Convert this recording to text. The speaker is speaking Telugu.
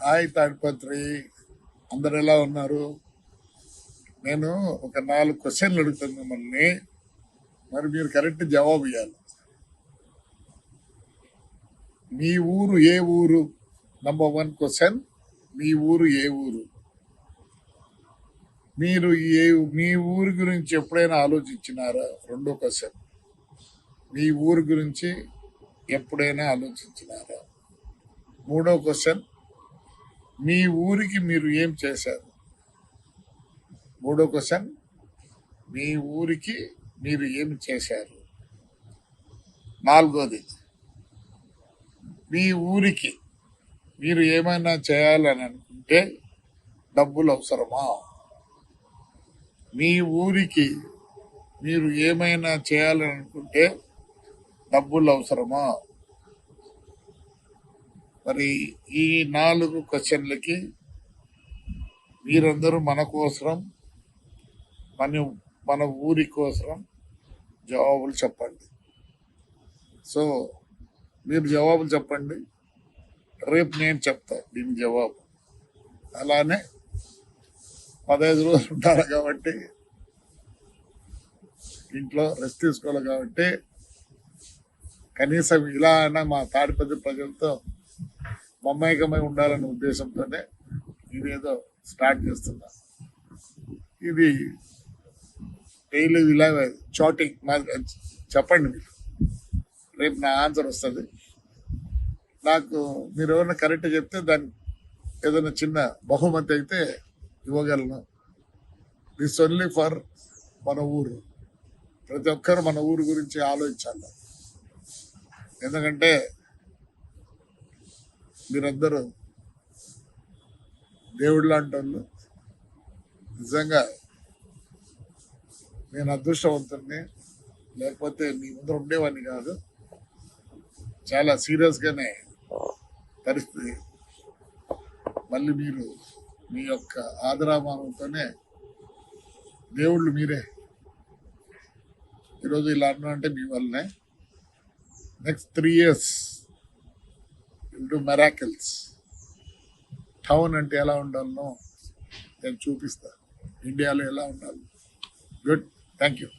హాయ్ తాడిపత్రి, అందరు ఎలా ఉన్నారు? నేను ఒక 4 క్వశ్చన్లు అడుగుతాను మిమ్మల్ని, మరి మీరు కరెక్ట్ జవాబు ఇవ్వాలి. మీ ఊరు ఏ ఊరు? నంబర్ 1 క్వశ్చన్, మీ ఊరు ఏ ఊరు? మీరు మీ ఊరు గురించి ఎప్పుడైనా ఆలోచించినారా? రెండో క్వశ్చన్, మీ ఊరు గురించి ఎప్పుడైనా ఆలోచించినారా? మూడో క్వశ్చన్, మీ ఊరికి మీరు ఏం చేశారు? మూడో క్వశ్చన్, మీ ఊరికి మీరు ఏమి చేశారు? నాలుగోది, మీ ఊరికి మీరు ఏమైనా చేయాలని అనుకుంటే డబ్బులు అవసరమా? మీ ఊరికి మీరు ఏమైనా చేయాలని అనుకుంటే డబ్బులు అవసరమా? మరి ఈ 4 క్వశ్చన్లకి మీరందరూ మన కోసరం, మన ఊరి కోసం జవాబులు చెప్పండి. సో మీరు జవాబులు చెప్పండి, రేపు నేను చెప్తా దీని జవాబు. అలానే 15 రోజులు ఉంటారు కాబట్టి, ఇంట్లో రెస్ట్ తీసుకోవాలి కాబట్టి, కనీసం ఇలా అయినా మా తాడిపత్రి ప్రజలతో మమ్మేకమై ఉండాలనే ఉద్దేశంతోనే ఇదేదో స్టార్ట్ చేస్తున్నా. ఇది డైలీ ఇలా చాటింగ్ చెప్పండి. మీరు రేపు నా ఆన్సర్ వస్తుంది. నాకు మీరు ఎవరైనా కరెక్ట్ చెప్తే దాన్ని ఏదైనా చిన్న బహుమతి అయితే ఇవ్వగలను. దిస్ ఓన్లీ ఫర్ మన ఊరు. ప్రతి ఒక్కరు మన ఊరు గురించి ఆలోచించాలి. ఎందుకంటే మీరందరూ దేవుడు లాంటి వాళ్ళు. నిజంగా నేను అదృష్టవంతుడిని, లేకపోతే మీ ముందర ఉండేవాడిని కాదు. చాలా సీరియస్గానే పరిస్థితి. మళ్ళీ మీరు మీ యొక్క ఆదరామానంతోనే దేవుళ్ళు మీరే ఈరోజు ఇలా అన్నా అంటే మీ వల్లనే. Next 3 years will do miracles. Town అంటే ఎలా ఉండాలనో నేను చూపిస్తా, ఇండియాలో ఎలా ఉండాలి. Good, thank you.